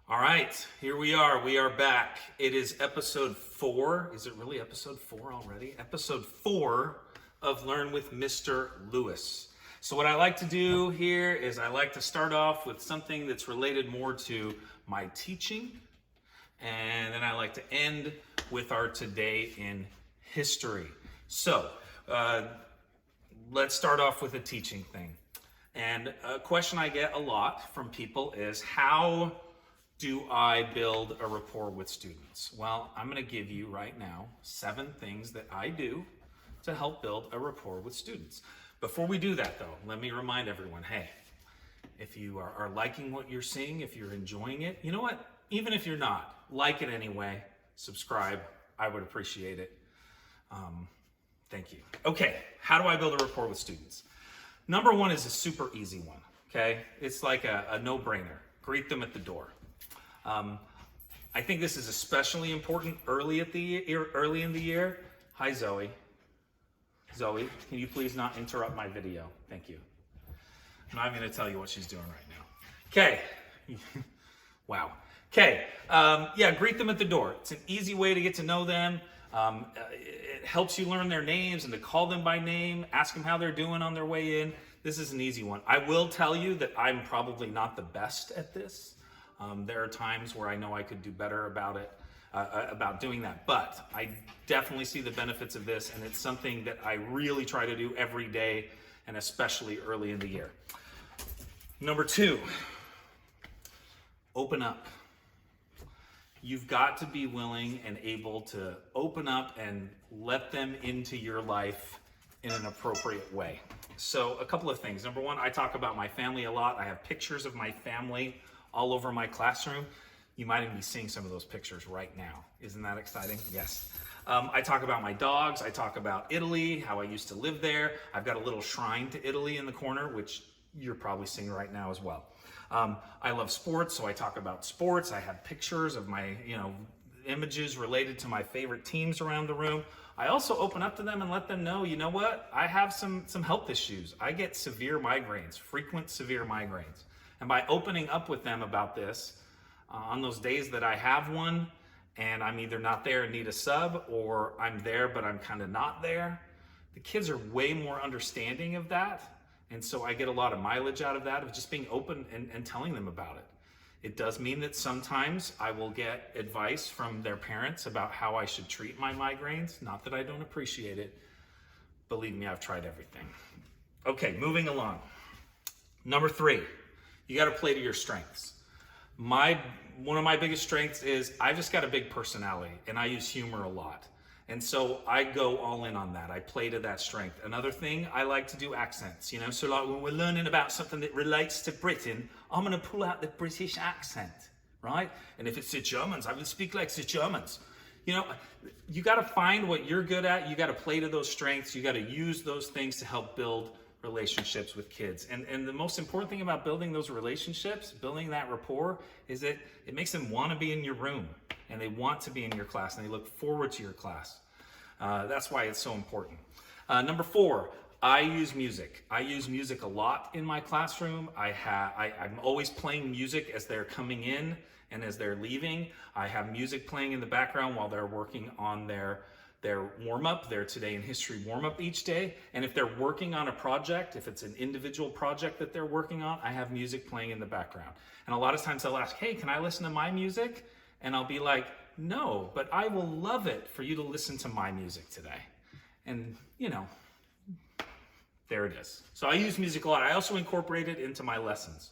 All right, here we are. We are back. It is episode 4. Is it really episode 4 already? Episode 4 of Learn with Mr. Lewis. So what I like to do here is I like to start off with something that's related more to my teaching. And then I like to end with our today in history. So let's start off with a teaching thing. And a question I get a lot from people is, how do I build a rapport with students? Well, I'm going to give you right now 7 things that I do to help build a rapport with students. Before we do that, though, let me remind everyone, hey, if you are liking what you're seeing, if you're enjoying it, you know what? Even if you're not, like it anyway, subscribe. I would appreciate it. Thank you. Okay, how do I build a rapport with students? Number 1 is a super easy one, okay? It's like a no-brainer. Greet them at the door. I think this is especially important early in the year. Hi, Zoe. Zoe, can you please not interrupt my video? Thank you. I'm not going to tell you what she's doing right now. Okay. Wow. Okay. Yeah, greet them at the door. It's an easy way to get to know them. It helps you learn their names and to call them by name, ask them how they're doing on their way in. This is an easy one. I will tell you that I'm probably not the best at this. There are times where I know I could do better about doing that, but I definitely see the benefits of this, and it's something that I really try to do every day, and especially early in the year. Number 2, open up. You've got to be willing and able to open up and let them into your life in an appropriate way. So a couple of things. Number 1, I talk about my family a lot. I have pictures of my family all over my classroom. You might even be seeing some of those pictures right now. Isn't that exciting? Yes. I talk about my dogs. I talk about Italy, how I used to live there. I've got a little shrine to Italy in the corner, which you're probably seeing right now as well. I love sports, so I talk about sports. I have pictures of my, images related to my favorite teams around the room. I also open up to them and let them know, you know what? I have some health issues. I get severe migraines, frequent severe migraines. And by opening up with them about this, on those days that I have one, and I'm either not there and need a sub, or I'm there but I'm kind of not there, the kids are way more understanding of that. And so I get a lot of mileage out of that, of just being open and telling them about it. It does mean that sometimes I will get advice from their parents about how I should treat my migraines. Not that I don't appreciate it. Believe me, I've tried everything. Okay, moving along. Number 3. You got to play to your strengths. One of my biggest strengths is I've just got a big personality, and I use humor a lot. And so I go all in on that. I play to that strength. Another thing, I like to do accents. So like when we're learning about something that relates to Britain, I'm going to pull out the British accent, right? And if it's the Germans, I will speak like the Germans. You got to find what you're good at. You got to play to those strengths. You got to use those things to help build relationships with kids. And the most important thing about building those relationships, building that rapport, is that it makes them want to be in your room, and they want to be in your class, and they look forward to your class. That's why it's so important. Number 4, I use music. I use music a lot in my classroom. I'm always playing music as they're coming in and as they're leaving. I have music playing in the background while they're working on their warm-up, their Today in History warm-up each day. And if they're working on a project, if it's an individual project that they're working on, I have music playing in the background. And a lot of times they'll ask, hey, can I listen to my music? And I'll be like, no, but I will love it for you to listen to my music today. And, there it is. So I use music a lot. I also incorporate it into my lessons.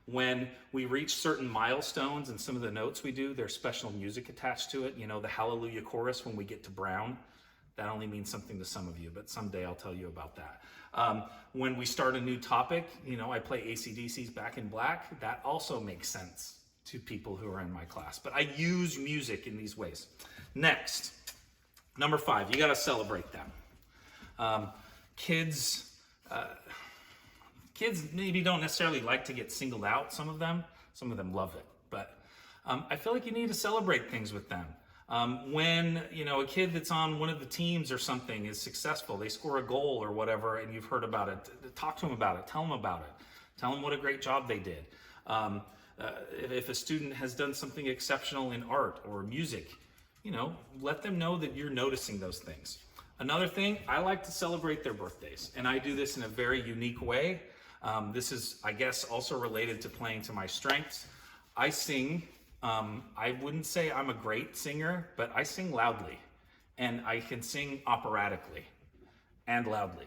When we reach certain milestones and some of the notes we do, there's special music attached to it. The Hallelujah chorus when we get to Brown. That only means something to some of you, but someday I'll tell you about that. When we start a new topic, I play AC/DC's Back in Black. That also makes sense to people who are in my class. But I use music in these ways. Next, number 5, you got to celebrate them. Kids maybe don't necessarily like to get singled out, some of them love it, but I feel like you need to celebrate things with them. When a kid that's on one of the teams or something is successful, they score a goal or whatever, and you've heard about it, talk to them about it, tell them about it, tell them what a great job they did. If a student has done something exceptional in art or music, let them know that you're noticing those things. Another thing, I like to celebrate their birthdays, and I do this in a very unique way. This is, I guess, also related to playing to my strengths. I sing. I wouldn't say I'm a great singer, but I sing loudly, and I can sing operatically and loudly.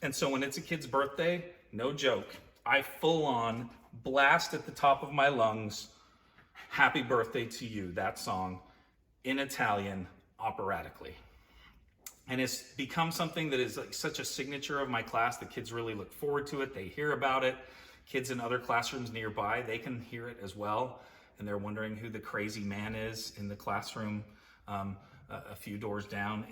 And so when it's a kid's birthday, no joke, I full on blast at the top of my lungs, "Happy Birthday to You," that song, in Italian, operatically. And it's become something that is like such a signature of my class. The kids really look forward to it. They hear about it. Kids in other classrooms nearby, they can hear it as well. And they're wondering who the crazy man is in the classroom a few doors down,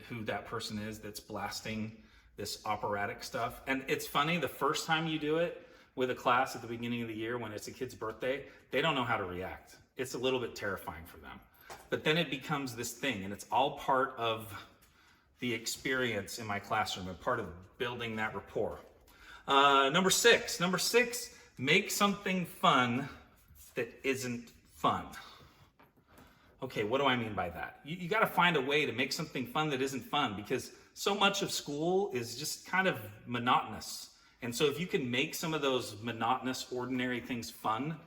who that person is that's blasting this operatic stuff. And it's funny, the first time you do it with a class at the beginning of the year when it's a kid's birthday, they don't know how to react. It's a little bit terrifying for them. But then it becomes this thing, and it's all part of the experience in my classroom and part of building that rapport. Number six, make something fun that isn't fun. Okay, what do I mean by that? You got to find a way to make something fun that isn't fun, because so much of school is just kind of monotonous. And so if you can make some of those monotonous, ordinary things fun,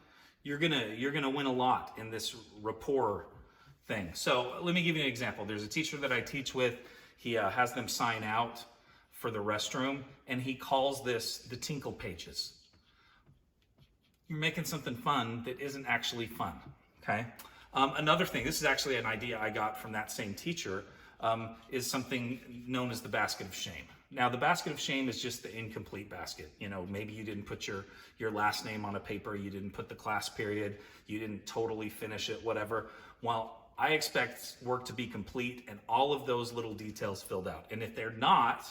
you're gonna win a lot in this rapport thing. So let me give you an example. There's a teacher that I teach with. He has them sign out for the restroom, and he calls this the tinkle pages. You're making something fun that isn't actually fun, okay? Another thing, this is actually an idea I got from that same teacher, is something known as the basket of shame. Now, the basket of shame is just the incomplete basket. Maybe you didn't put your last name on a paper, you didn't put the class period, you didn't totally finish it, whatever. Well, I expect work to be complete and all of those little details filled out. And if they're not,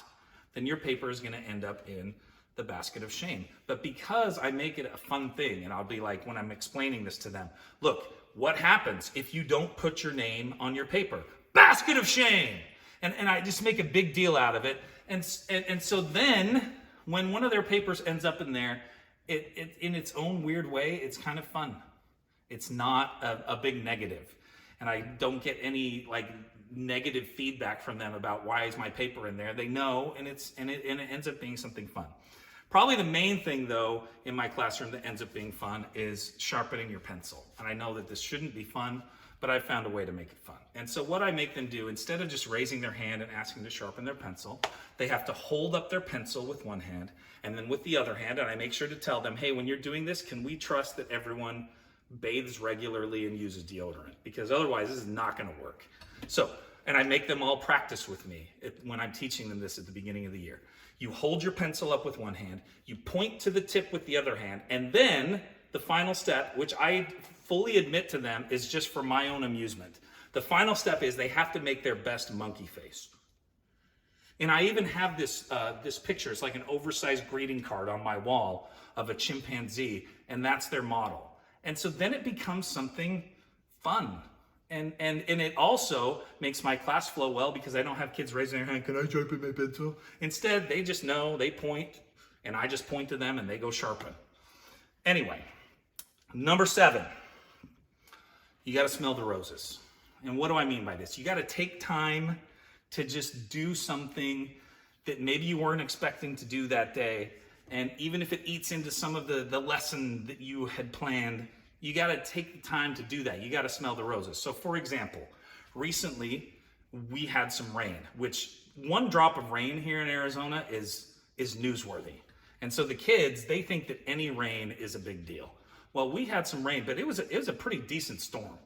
then your paper is gonna end up in the basket of shame. But because I make it a fun thing, and I'll be like, when I'm explaining this to them, look, what happens if you don't put your name on your paper? Basket of shame! And I just make a big deal out of it. And so then, when one of their papers ends up in there, it in its own weird way, it's kind of fun. It's not a big negative. And I don't get any negative feedback from them about why is my paper in there. They know, and it ends up being something fun. Probably the main thing, though, in my classroom that ends up being fun is sharpening your pencil. And I know that this shouldn't be fun, but I found a way to make it fun. And so what I make them do, instead of just raising their hand and asking to sharpen their pencil, they have to hold up their pencil with one hand, and then with the other hand, and I make sure to tell them, hey, when you're doing this, can we trust that everyone bathes regularly and uses deodorant? Because otherwise, this is not gonna work. So, and I make them all practice with me when I'm teaching them this at the beginning of the year. You hold your pencil up with one hand, you point to the tip with the other hand, and then the final step, which I fully admit to them is just for my own amusement. The final step is they have to make their best monkey face. And I even have this picture, it's like an oversized greeting card on my wall of a chimpanzee, and that's their model. And so then it becomes something fun. And it also makes my class flow well, because I don't have kids raising their hand, can I sharpen my pencil? Instead, they just know, they point, and I just point to them and they go sharpen. Anyway, number 7, you gotta smell the roses. And what do I mean by this? You gotta take time to just do something that maybe you weren't expecting to do that day. And even if it eats into some of the lesson that you had planned, you got to take the time to do that. You got to smell the roses. So for example, recently we had some rain, which one drop of rain here in Arizona is newsworthy. And so the kids, they think that any rain is a big deal. Well, we had some rain, but it was a pretty decent storm.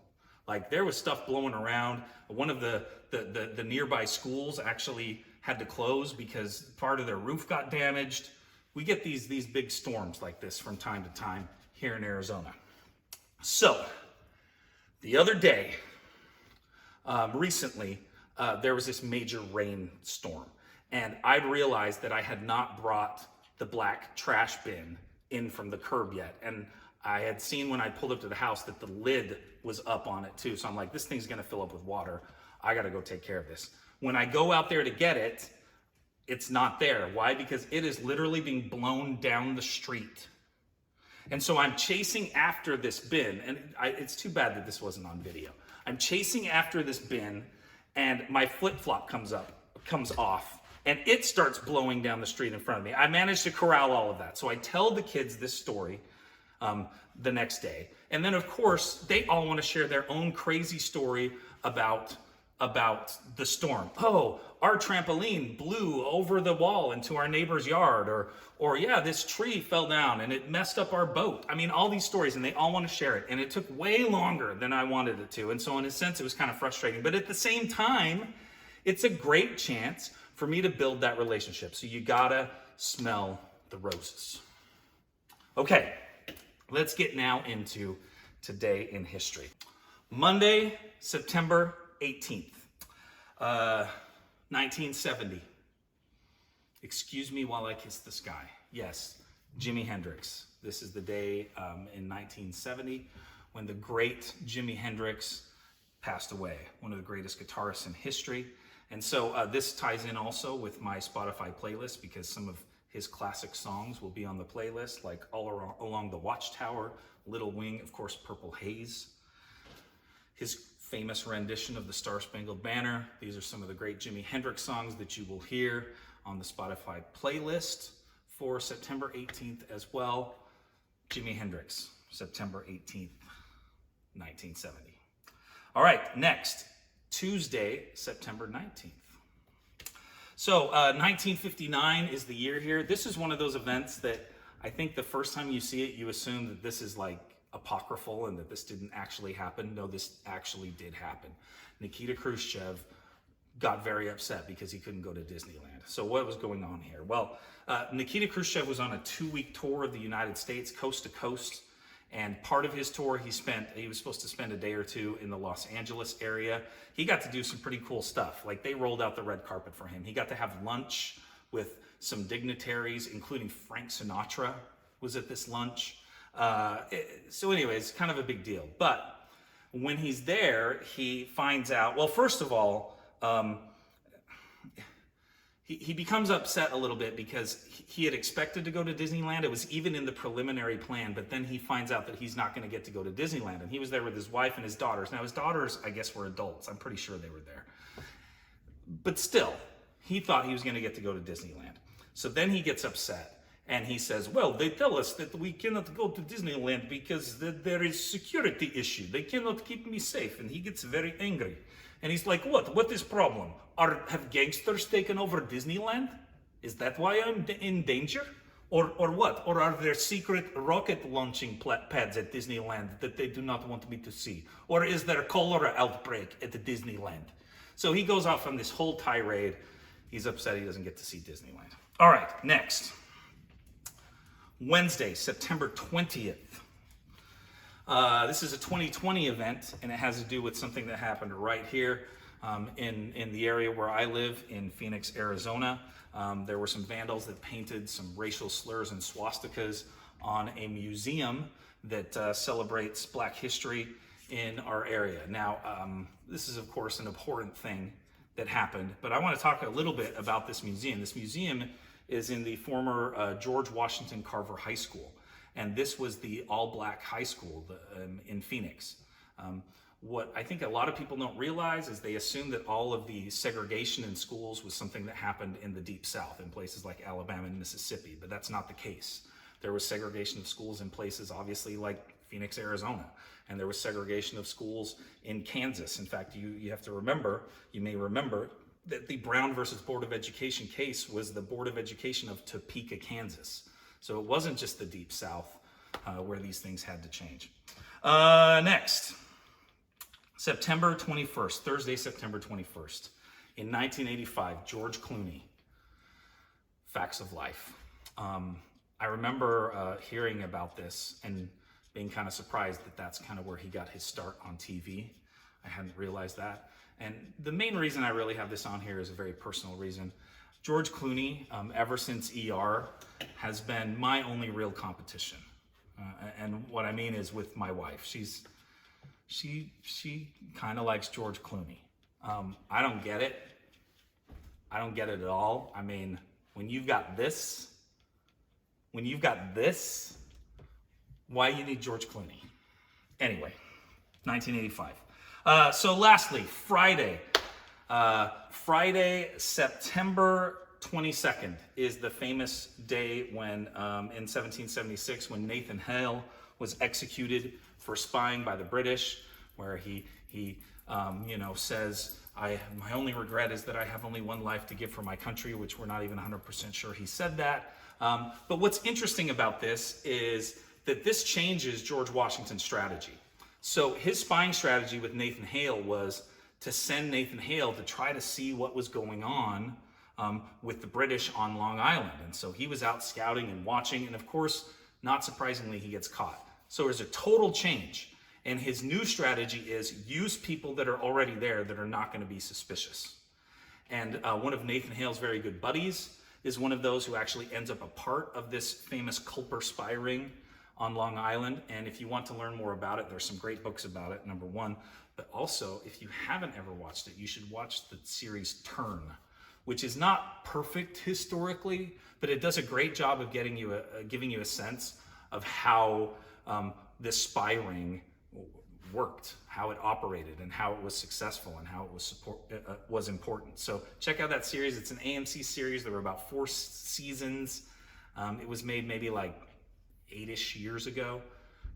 Like, there was stuff blowing around. One of the nearby schools actually had to close because part of their roof got damaged. We get these big storms like this from time to time here in Arizona. So, the other day, recently, there was this major rainstorm, and I realized that I had not brought the black trash bin in from the curb yet, and I had seen when I pulled up to the house that the lid was up on it too, so I'm like, this thing's gonna fill up with water. I gotta go take care of this. When I go out there to get it, it's not there. Why? Because it is literally being blown down the street. And so I'm chasing after this bin, and it's too bad that this wasn't on video. I'm chasing after this bin, and my flip-flop comes off, and it starts blowing down the street in front of me. I managed to corral all of that. So I tell the kids this story the next day. And then, of course, they all want to share their own crazy story about the storm. Oh, our trampoline blew over the wall into our neighbor's yard, or yeah, this tree fell down and it messed up our boat. I mean, all these stories, and they all want to share it. And it took way longer than I wanted it to. And so in a sense, it was kind of frustrating. But at the same time, it's a great chance for me to build that relationship. So you gotta smell the roses. Okay, let's get now into today in history. Monday, September 18th, 1970. Excuse me while I kiss the sky. Yes, Jimi Hendrix. This is the day in 1970 when the great Jimi Hendrix passed away, one of the greatest guitarists in history. And so this ties in also with my Spotify playlist, because some of his classic songs will be on the playlist, like All Along the Watchtower, Little Wing, of course, Purple Haze. His famous rendition of the Star-Spangled Banner. These are some of the great Jimi Hendrix songs that you will hear on the Spotify playlist for September 18th as well. Jimi Hendrix, September 18th, 1970. All right, next, Tuesday, September 19th. So 1959 is the year here. This is one of those events that I think the first time you see it, you assume that this is like apocryphal and that this didn't actually happen. No, this actually did happen. Nikita Khrushchev got very upset because he couldn't go to Disneyland. So what was going on here? Well, Nikita Khrushchev was on a 2-week tour of the United States, coast to coast. And part of his tour, he was supposed to spend a day or two in the Los Angeles area. He got to do some pretty cool stuff. Like, they rolled out the red carpet for him. He got to have lunch with some dignitaries, including Frank Sinatra was at this lunch. So anyways, kind of a big deal. But when he's there, he finds out, well, first of all, he becomes upset a little bit because he had expected to go to Disneyland. It was even in the preliminary plan, but then he finds out that he's not going to get to go to Disneyland. And he was there with his wife and his daughters. Now, his daughters, I guess, were adults. I'm pretty sure they were there. But still, he thought he was going to get to go to Disneyland. So then he gets upset. And he says, well, they tell us that we cannot go to Disneyland because there is security issue. They cannot keep me safe. And he gets very angry. And he's like, what? What is problem? Have gangsters taken over Disneyland? Is that why I'm in danger? Or what? Or are there secret rocket launching pads at Disneyland that they do not want me to see? Or is there a cholera outbreak at Disneyland? So he goes off on this whole tirade. He's upset he doesn't get to see Disneyland. All right, next. Wednesday, September 20th. This is a 2020 event, and it has to do with something that happened right here in the area where I live in Phoenix, Arizona. There were some vandals that painted some racial slurs and swastikas on a museum that celebrates Black history in our area. Now, this is, of course, an abhorrent thing that happened, but I want to talk a little bit about this museum. This museum is in the former George Washington Carver High School. And this was the all-Black high school in Phoenix. What I think a lot of people don't realize is they assume that all of the segregation in schools was something that happened in the Deep South, in places like Alabama and Mississippi, but that's not the case. There was segregation of schools in places, obviously, like Phoenix, Arizona, and there was segregation of schools in Kansas. In fact, you have to remember, you may remember, that the Brown versus Board of Education case was the Board of Education of Topeka, Kansas. So it wasn't just the Deep South where these things had to change. Next, September 21st, Thursday, September 21st. In 1985, George Clooney, Facts of Life. I remember hearing about this and being kind of surprised that that's kind of where he got his start on TV. I hadn't realized that. And the main reason I really have this on here is a very personal reason. George Clooney, ever since ER, has been my only real competition. And what I mean is with my wife. She kind of likes George Clooney. I don't get it. I don't get it at all. I mean, when you've got this, why you need George Clooney. Anyway, 1985. So lastly, Friday. Friday, September 22nd is the famous day when, in 1776, when Nathan Hale was executed for spying by the British, where he says, my only regret is that I have only one life to give for my country, which we're not even 100% sure he said that. But what's interesting about this is that this changes George Washington's strategy. So his spying strategy with Nathan Hale was to send Nathan Hale to try to see what was going on with the British on Long Island. And so he was out scouting and watching, and of course, not surprisingly, he gets caught. So there's a total change. And his new strategy is use people that are already there that are not going to be suspicious. And one of Nathan Hale's very good buddies is one of those who actually ends up a part of this famous Culper spy ring on Long Island. And if you want to learn more about it, there's some great books about it, number one. But also, if you haven't ever watched it, you should watch the series Turn, which is not perfect historically, but it does a great job of giving you a sense of how this spy ring worked, how it operated, and how it was successful, and how it was important. So check out that series. It's an AMC series. There were about 4 seasons. It was made maybe like 8-ish years ago.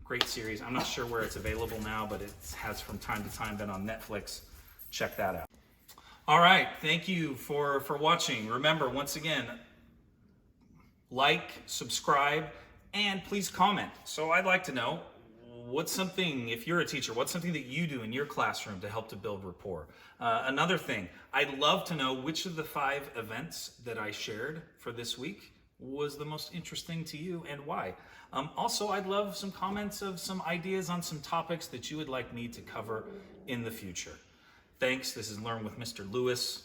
Great series. I'm not sure where it's available now, but it has from time to time been on Netflix. Check that out. All right, thank you for watching. Remember, once again, like, subscribe, and please comment. So I'd like to know, what's something, if you're a teacher, what's something that you do in your classroom to help to build rapport? Another thing, I'd love to know which of the 5 events that I shared for this week was the most interesting to you and why. Also, I'd love some comments of some ideas on some topics that you would like me to cover in the future. Thanks. This is Learn with Mr. Lewis.